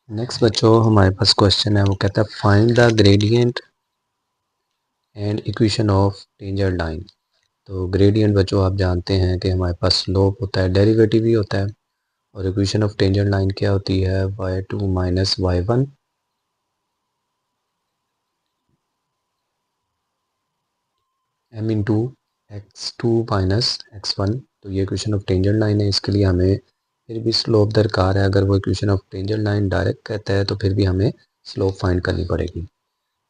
Next बच्चों हमारे पास question है, वो कहता है find the gradient and equation of tangent line. तो ग्रेडियंट बच्चों आप जानते हैं कि हमारे पास स्लोप होता है, डेरिवेटिव भी होता है, और इक्वेशन ऑफ टेंजेंट लाइन क्या होती है, y2 minus y1 m into x2 minus x1। तो ये इक्वेशन ऑफ टेंजेंट लाइन है, इसके लिए हमें फिर भी स्लोप दरकार है। अगर वो equation of tangent line direct कहता है तो फिर भी हमें स्लोप फाइंड करनी पड़ेगी।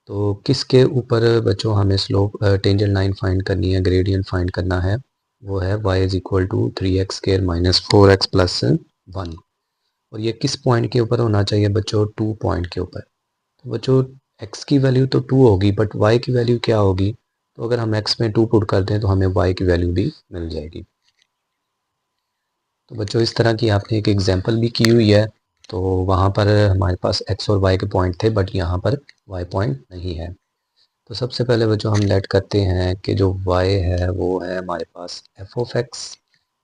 तो किसके ऊपर बच्चों हमें स्लोप टेंजेंट लाइन फाइंड करनी है, ग्रेडियंट फाइंड करना है, वो है y is equal to 3x square minus 4x plus 1। और ये किस पॉइंट के ऊपर होना चाहिए बच्चों, 2 पॉइंट के ऊपर। तो बच्चों x की वैल्यू तो 2 होगी, बट y की वैल्यू क्या होगी, तो अगर हम x में 2 पुट कर दें तो हमें y की वैल्यू भी मिल जाएगी। तो बच्चों इस तरह की आपने एक एग्जांपल भी की हुई है, तो वहाँ पर हमारे पास x और y के पॉइंट थे, बट यहाँ पर y पॉइंट नहीं है। तो सबसे पहले बच्चों हम लेट करते हैं कि जो y है वो है हमारे पास f of x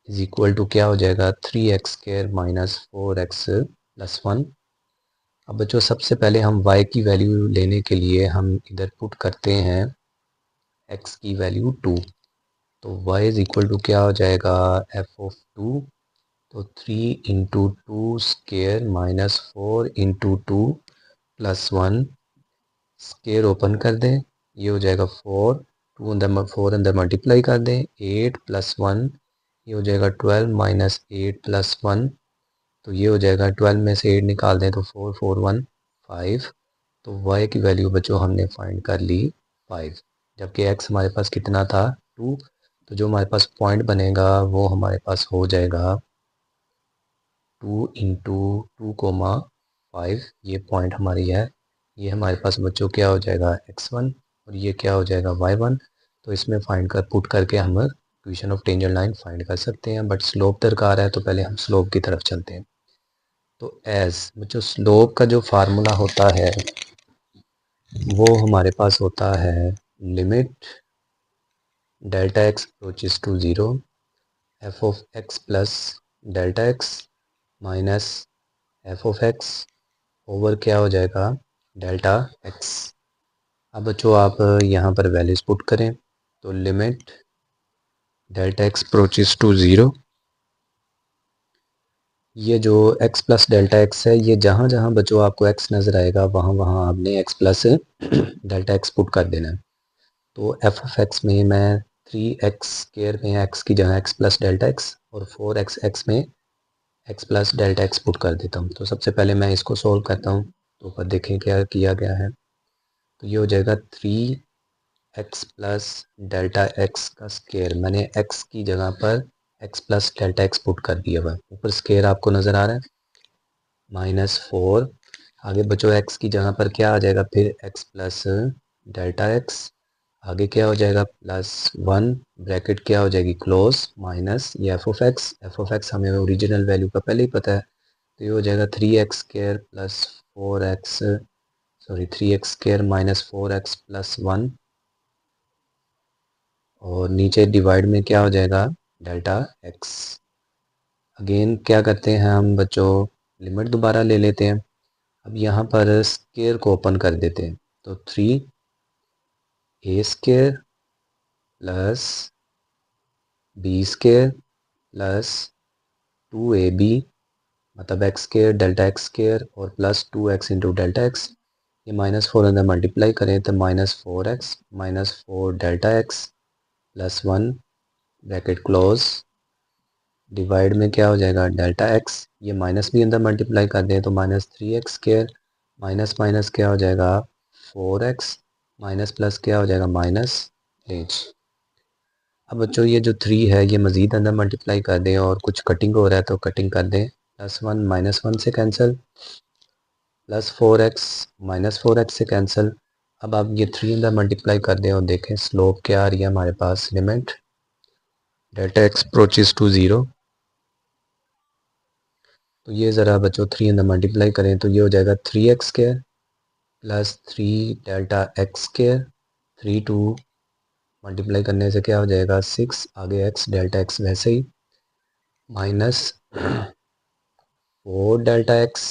is equal to क्या हो जाएगा, 3x square minus 4x plus 1। अब बच्चों सबसे पहले हम y की वैल्यू लेने के लिए हम इधर पुट करते हैं x की वैल्यू 2। तो y इज इक्वल टू क्या हो जाएगा, एफ ऑफ 2। तो 3 into two square minus 4 into 2 plus 1, square open कर दें, ये हो जाएगा 4, 2 अंदर 4 अंदर मल्टीप्लाई कर दें, 8 प्लस 1, ये हो जाएगा 12 माइनस 8 प्लस 1। तो ये हो जाएगा 12 में से 8 निकाल दें तो 4 4 1 5। तो y की वैल्यू बच्चों हमने फाइंड कर ली 5, जबकि x हमारे पास कितना था, 2। तो जो हमारे पास पॉइंट बनेगा वो हमारे पास हो जाएगा 2 इंटू 2,5। ये पॉइंट हमारी है, ये हमारे पास बच्चों क्या हो जाएगा x1, और ये क्या हो जाएगा y1। तो इसमें फाइंड कर पुट करके हम equation of tangent line find कर सकते हैं, बट स्लोप दरकार है तो पहले हम स्लोप की तरफ चलते हैं। तो एज बच्चों स्लोप का जो फार्मूला होता है वो हमारे पास होता है limit delta x approaches to zero f of x plus delta x minus f of x over क्या हो जाएगा, डेल्टा एक्स। अब बच्चों आप यहाँ पर वैल्यूज पुट करें, तो limit delta x approaches to zero, ये जो x प्लस डेल्टा एक्स है, ये जहाँ जहाँ बच्चों आपको x नज़र आएगा वहाँ वहाँ आपने x plus delta x put कर देना है। तो एफ ऑफ एक्स में मैं 3x स्केयर में x की जगह x प्लस डेल्टा एक्स और 4x x में x plus delta x put कर देता हूँ। तो सबसे पहले मैं इसको सोल्व करता हूँ, तो ऊपर देखें क्या किया गया है। तो ये हो जाएगा 3x प्लस डेल्टा एक्स का स्केयर, मैंने x की जगह पर x plus delta x put कर दिया हुआ है, ऊपर स्केयर आपको नज़र आ रहा है, माइनस 4। आगे बच्चों x की जगह पर क्या आ जाएगा, फिर x प्लस डेल्टा एक्स, आगे क्या हो जाएगा प्लस 1, ब्रैकेट क्या हो जाएगी क्लोज, माइनस ये एफ ऑफ एक्स हमें ओरिजिनल वैल्यू का पहले ही पता है। तो ये हो जाएगा 3x square plus 4x, sorry 3x square minus 4x plus 1, और नीचे डिवाइड में क्या हो जाएगा डेल्टा एक्स। अगेन क्या करते हैं हम बच्चों, लिमिट दोबारा ले लेते हैं। अब यहाँ पर स्केयर को ओपन कर देते हैं, तो 3a square plus b square plus 2ab, मतलब x square delta x square और plus 2x into delta x. ये माइनस 4 अंदर मल्टीप्लाई करें तो minus 4x minus 4 delta x plus 1, bracket close, divide में क्या हो जाएगा डेल्टा एक्स, ये माइनस भी अंदर मल्टीप्लाई कर दें तो minus 3x square minus minus क्या हो जाएगा 4x माइनस प्लस क्या हो जाएगा माइनस एच। अब बच्चों ये जो 3 है ये मज़ीद अंदर मल्टीप्लाई कर दें, और कुछ कटिंग हो रहा है तो कटिंग कर दें, प्लस 1 माइनस 1 से cancel, plus 4x minus 4x से कैंसिल। अब आप ये 3 अंदर मल्टीप्लाई कर दें और देखें स्लोप क्या आ रही है हमारे पास, limit delta x approaches to zero. तो ये ज़रा बच्चों 3 अंदर मल्टीप्लाई करें तो ये हो जाएगा 3x square plus 3 delta x square, 3 2 multiply करने से क्या हो जाएगा 6, आगे x डेल्टा एक्स वैसे ही, माइनस 4 डेल्टा एक्स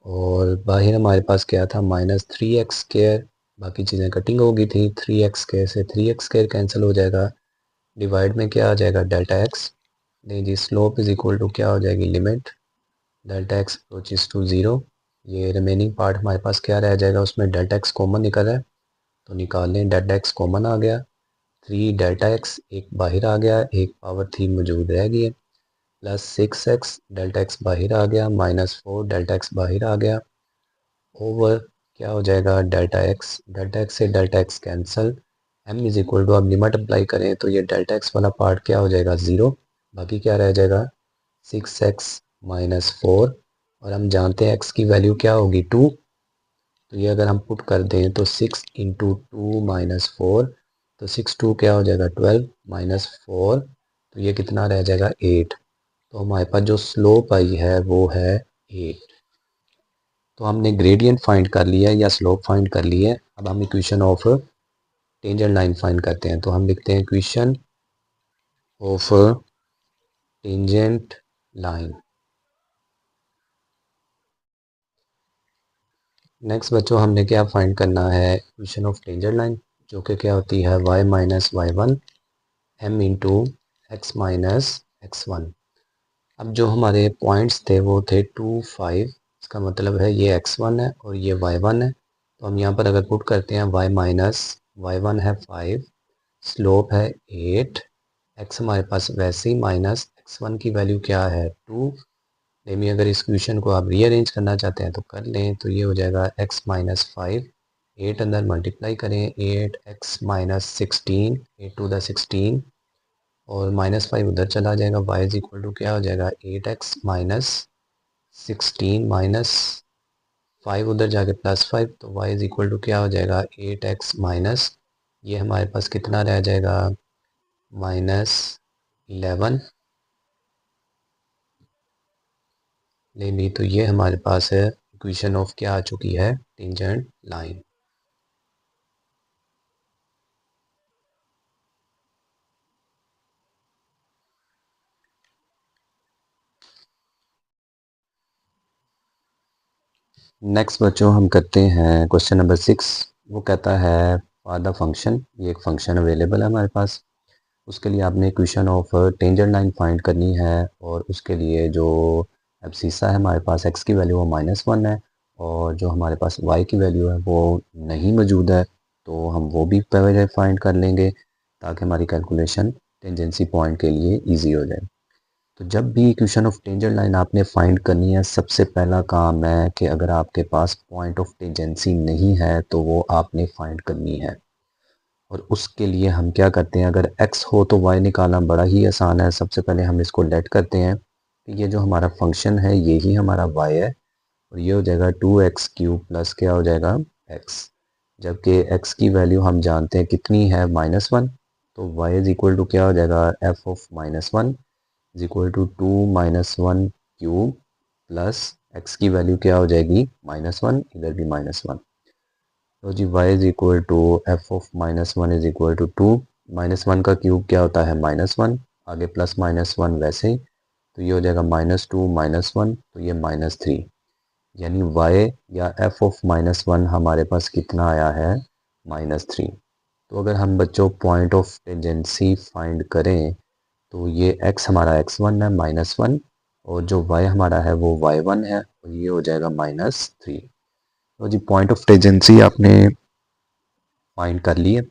और बाहर हमारे पास क्या था -3x²। बाकी चीज़ें कटिंग हो गई थी, 3x² से 3x² कैंसिल हो जाएगा। डिवाइड में क्या आ जाएगा डेल्टा एक्स। नहीं जी, स्लोप इज इक्वल टू क्या हो जाएगी limit delta x approaches to 0। ये रिमेनिंग पार्ट हमारे पास क्या रह जाएगा, उसमें डेल्टा एक्स कॉमन निकल रहा है तो निकाल लें। डेल्टा एक्स कॉमन आ गया, 3 डेल्टा एक्स एक बाहर आ गया, एक पावर 3 मौजूद रह गई है, प्लस 6x डेल्टा एक्स बाहर आ गया, -4 डेल्टा एक्स बाहर आ गया, ओवर क्या हो जाएगा डेल्टा एक्स से delta x cancel. m is equal to, अब लिमिट अप्लाई करें तो ये डेल्टा एक्स वाला पार्ट क्या हो जाएगा 0, बाकी क्या रह जाएगा 6x -4। और हम जानते हैं x की वैल्यू क्या होगी 2, तो ये अगर हम पुट कर दें तो 6 इंटू 2 -4, तो 6 2 क्या हो जाएगा 12 -4, तो ये कितना रह जाएगा 8। तो हमारे पास जो स्लोप आई है वो है 8। तो हमने ग्रेडियंट फाइंड कर लिया या स्लोप फाइंड कर लिया है। अब हम equation of tangent line find करते हैं, तो हम लिखते हैं equation of tangent line. Next बच्चों हमने क्या फाइंड करना है, इक्वेशन ऑफ टेंजेंट लाइन, जो कि क्या होती है y minus y one m into x minus x one. अब जो हमारे पॉइंट्स थे वो थे 2 5, इसका मतलब है ये x1 है और ये y1 है। तो हम यहाँ पर अगर पुट करते हैं y माइनस वाई वन है 5, स्लोप है 8, x हमारे पास वैसे ही माइनस x1 की वैल्यू क्या है 2। लेकिन अगर इस क्वेश्चन को आप रीअरेंज करना चाहते हैं तो कर लें, तो ये हो जाएगा x माइनस 5, 8 अंदर मल्टीप्लाई करें, 8x माइनस 16, 8 टू द 16, और -5 उधर चला जाएगा, y इज इक्वल टू क्या हो जाएगा 8x माइनस 16 माइनस 5 उधर जाके +5, तो y इज इक्वल टू क्या हो जाएगा 8x माइनस, ये हमारे पास कितना रह जाएगा -11। ले ली, तो ये हमारे पास है इक्वेशन ऑफ क्या आ चुकी है टेंजेंट लाइन। नेक्स्ट बच्चों हम करते हैं क्वेश्चन नंबर 6। वो कहता है फॉर द फंक्शन, ये एक फंक्शन अवेलेबल है हमारे पास, उसके लिए आपने equation of tangent line find करनी है। और उसके लिए जो एब्सिसा है हमारे पास x की वैल्यू वो -1 है, और जो हमारे पास y की वैल्यू है वो नहीं मौजूद है, तो हम वो भी पहले फाइंड कर लेंगे ताकि हमारी कैलकुलेशन टेंजेंसी पॉइंट के लिए इजी हो जाए। तो जब भी इक्वेशन ऑफ टेंजेंट लाइन आपने फाइंड करनी है, सबसे पहला काम है कि अगर आपके पास पॉइंट ऑफ टेंजेंसी नहीं है तो वो आपने फाइंड करनी है। और उसके लिए हम क्या करते हैं, अगर x हो तो y निकालना बड़ा ही आसान है। सबसे पहले हम इसको लेट करते हैं कि ये जो हमारा फंक्शन है ये ही हमारा y है, और ये हो जाएगा 2x³ प्लस क्या हो जाएगा x। जबकि x की वैल्यू हम जानते हैं कितनी है -1, तो y इज इक्वल टू क्या हो जाएगा f of -1 is equal to 2 -1³ plus x की वैल्यू क्या हो जाएगी -1, इधर भी -1। तो जी y is equal to f of -1 is equal to 2, -1 का क्यूब क्या होता है -1, आगे प्लस -1 वैसे ही, तो ये हो जाएगा -2 -1, तो ये -3, यानी y या f ऑफ -1 हमारे पास कितना आया है -3। तो अगर हम बच्चों पॉइंट ऑफ टेंजेंसी फाइंड करें तो ये x हमारा x1 है -1, और जो y हमारा है वो y1 है, और ये हो जाएगा -3। तो जी पॉइंट ऑफ टेंजेंसी आपने फाइंड कर लिए।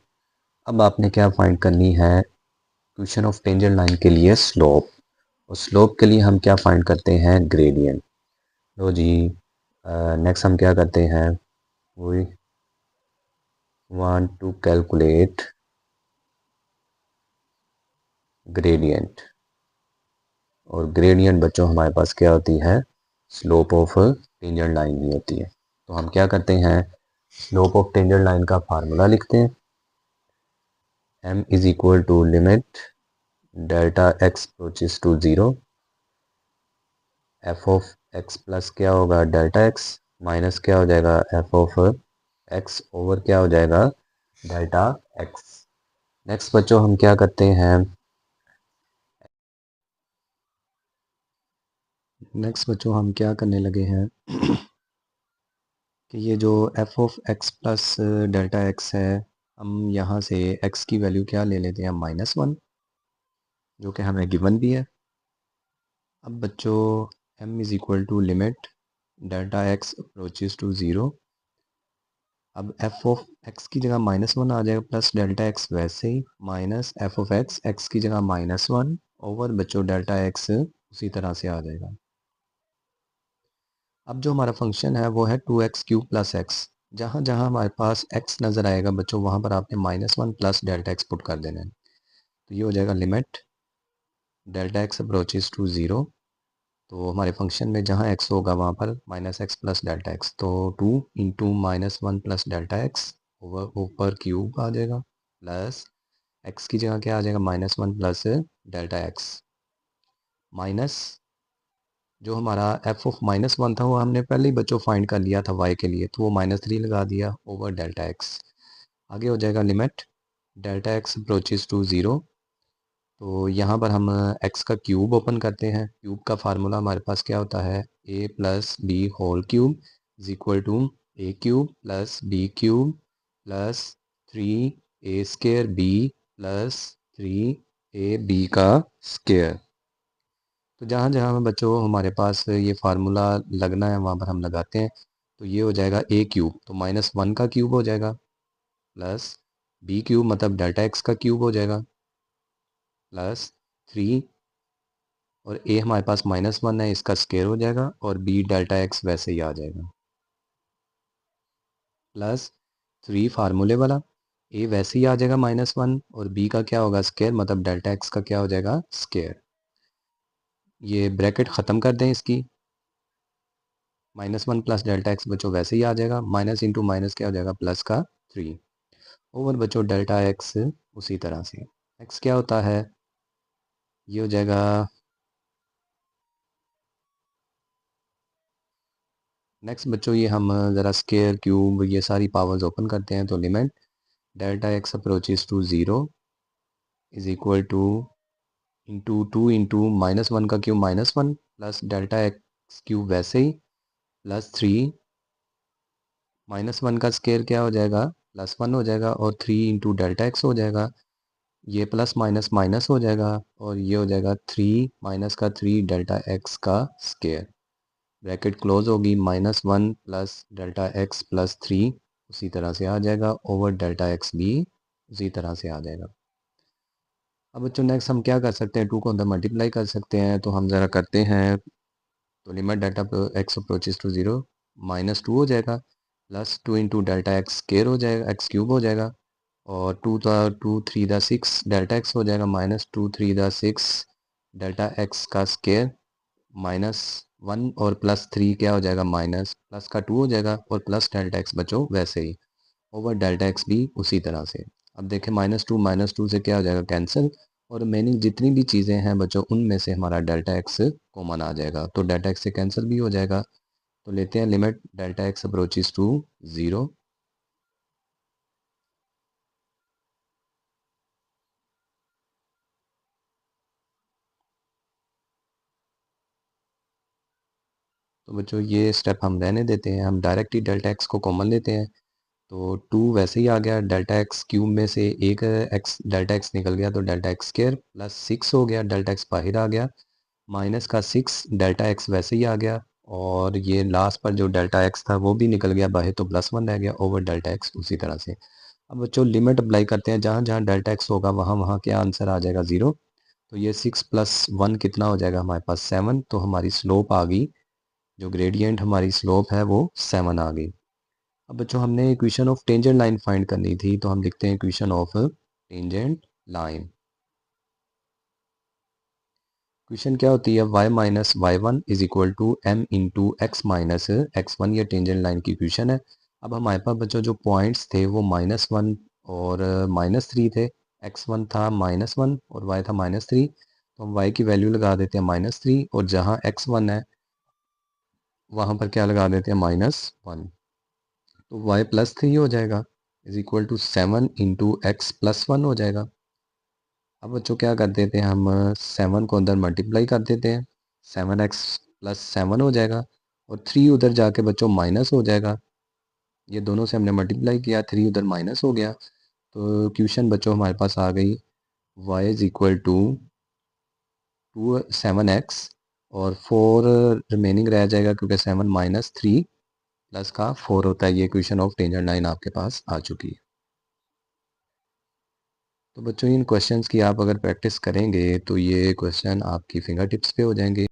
अब आपने क्या फाइंड करनी है इक्वेशन ऑफ टेंजेंट लाइन के लिए स्लोप, और स्लोप के लिए हम क्या फाइंड करते हैं ग्रेडियंट। तो जी नेक्स्ट हम क्या करते हैं, we want to calculate gradient, और ग्रेडियंट बच्चों हमारे पास क्या होती है स्लोप ऑफ टेंजेंट लाइन ही होती है। तो हम क्या करते हैं स्लोप ऑफ टेंजेंट लाइन का फार्मूला लिखते हैं, m is equal to limit delta x approaches to 0, f of x plus क्या होगा डेल्टा एक्स माइनस क्या हो जाएगा एफ ऑफ एक्स ओवर क्या हो जाएगा डेल्टा एक्स। नेक्स्ट बच्चों हम क्या करते हैं, नेक्स्ट बच्चों हम क्या करने लगे हैं कि ये जो F of x plus delta x है, हम यहाँ से एक्स की वैल्यू क्या ले लेते हैं, -1, जो कि हमें गिवन भी है। अब बच्चों m is equal to limit delta x approaches to zero. अब एफ ऑफ एक्स की जगह -1 आ जाएगा, प्लस डेल्टा एक्स वैसे ही minus f of x, x की जगह -1 ओवर बच्चों डेल्टा एक्स उसी तरह से आ जाएगा। अब जो हमारा फंक्शन है वो है 2x³ प्लस एक्स। जहाँ जहाँ हमारे पास x नज़र आएगा बच्चों, वहाँ पर आपने -1 प्लस डेल्टा एक्स पुट कर देना है। तो ये हो जाएगा limit delta x approaches to zero. तो हमारे फंक्शन में जहाँ x होगा वहाँ पर -x प्लस डेल्टा एक्स, तो 2 into -1 plus delta x over ऊपर क्यूब आ जाएगा, प्लस x की जगह क्या आ जाएगा, -1 प्लस डेल्टा एक्स, माइनस जो हमारा एफ ऑफ -1 था वो हमने पहले ही बच्चों फाइंड कर लिया था y के लिए, तो वो -3 लगा दिया ओवर डेल्टा एक्स। आगे हो जाएगा limit delta x approaches to zero. तो यहाँ पर हम x का क्यूब ओपन करते हैं। क्यूब का फार्मूला हमारे पास क्या होता है, a plus b whole cube is equal to a cube plus b cube plus 3a² b plus 3ab का स्क्वायर। तो जहाँ जहाँ में बच्चों हमारे पास ये फार्मूला लगना है वहाँ पर हम लगाते हैं। तो ये हो जाएगा a क्यूब, तो -1 का क्यूब हो जाएगा, प्लस b क्यूब मतलब डेल्टा एक्स का क्यूब हो जाएगा, प्लस 3, और a हमारे पास -1 है, इसका स्क्वायर हो जाएगा, और b डेल्टा एक्स वैसे ही आ जाएगा, प्लस 3 फार्मूले वाला, a वैसे ही आ जाएगा -1, और b का क्या होगा, स्क्वायर मतलब डेल्टा एक्स का क्या हो जाएगा, स्क्वायर। ये ब्रैकेट ख़त्म कर दें इसकी, -1 प्लस डेल्टा एक्स बच्चों वैसे ही आ जाएगा, माइनस इंटू माइनस क्या हो जाएगा, प्लस का 3 ओवर बच्चों डेल्टा एक्स उसी तरह से। एक्स क्या होता है, ये हो जाएगा नेक्स्ट बच्चों, ये हम ज़रा स्क्वायर क्यूब ये सारी पावर्स ओपन करते हैं। तो limit delta x approaches to zero is equal to into 2 into -1 का cube -1 plus delta x cube वैसे ही, प्लस 3 -1 का स्क्वायर क्या हो जाएगा, +1 हो जाएगा, और 3 इंटू डेल्टा एक्स हो जाएगा, ये प्लस माइनस माइनस हो जाएगा, और ये हो जाएगा 3 माइनस का 3 डेल्टा एक्स का स्क्वायर। ब्रैकेट क्लोज होगी, -1 प्लस डेल्टा एक्स प्लस 3 उसी तरह से आ जाएगा, ओवर डेल्टा एक्स भी उसी तरह से आ जाएगा। अब बच्चों नेक्स्ट हम क्या कर सकते हैं, 2 को अंदर मल्टीप्लाई कर सकते हैं। तो हम ज़रा करते हैं। तो limit delta x approaches to zero, -2 हो जाएगा, plus 2 into delta x square हो जाएगा, एक्स क्यूब हो जाएगा, और 2 3 द 6 डेल्टा एक्स हो जाएगा, -2 3 द 6 डेल्टा एक्स का स्क्वायर, -1 और +3 क्या हो जाएगा, माइनस प्लस का 2 हो जाएगा, और प्लस डेल्टा एक्स बचो वैसे ही, ओवर डेल्टा एक्स भी उसी तरह से। अब देखें -2 से क्या हो जाएगा, कैंसिल, और रिमेनिंग जितनी भी चीज़ें हैं बच्चों उनमें से हमारा डेल्टा एक्स कॉमन आ जाएगा, तो डेल्टा एक्स से कैंसिल भी हो जाएगा। तो लेते हैं limit delta x approaches to zero. तो बच्चों ये स्टेप हम रहने देते हैं, हम डायरेक्ट ही डेल्टा एक्स को कॉमन लेते हैं। तो 2 वैसे ही आ गया, डेल्टा एक्स क्यूब में से एक एक्स डेल्टा एक्स निकल गया, तो डेल्टा एक्स स्क्वायर प्लस 6 हो गया, डेल्टा एक्स बाहर आ गया, माइनस का 6 डेल्टा एक्स वैसे ही आ गया, और ये लास्ट पर जो डेल्टा एक्स था वो भी निकल गया बाहर, तो +1 रह गया, ओवर डेल्टा एक्स उसी तरह से। अब बच्चों लिमिट अप्लाई करते हैं, जहाँ जहाँ डेल्टा एक्स होगा वहाँ वहाँ क्या आंसर आ जाएगा, 0। तो ये 6 + 1 कितना हो जाएगा हमारे पास, 7। तो हमारी स्लोप आ गई, जो ग्रेडियंट हमारी स्लोप है वो 7 आ गई। अब बच्चों हमने equation of tangent line find करनी थी, तो हम लिखते हैं equation of tangent line. Equation क्या होती है, y minus y1 is equal to m into x minus x1, ये टेंजेंट लाइन की इक्वेशन है। अब हमारे पास बच्चों जो पॉइंट्स थे वो -1 और -3 थे, x1 था -1 और y था -3, तो हम y की वैल्यू लगा देते हैं -3, और जहाँ x1 है वहाँ पर क्या लगा देते हैं, -1, तो y +3 हो जाएगा is equal to 7 into x +1 हो जाएगा। अब बच्चों क्या कर देते हैं, हम 7 को अंदर मल्टीप्लाई कर देते हैं, 7x + 7 हो जाएगा, और 3 उधर जाके बच्चों माइनस हो जाएगा, ये दोनों से हमने मल्टीप्लाई किया, 3 उधर माइनस हो गया। तो क्वेश्चन बच्चों हमारे पास आ गई y is equal to 7x और 4 रिमेनिंग रह जाएगा क्योंकि 7 माइनस 3 प्लस का 4 होता है। ये क्वेश्चन ऑफ टेंजेंट लाइन आपके पास आ चुकी है। तो बच्चों इन क्वेश्चंस की आप अगर प्रैक्टिस करेंगे तो ये क्वेश्चन आपकी फिंगर टिप्स पे हो जाएंगे।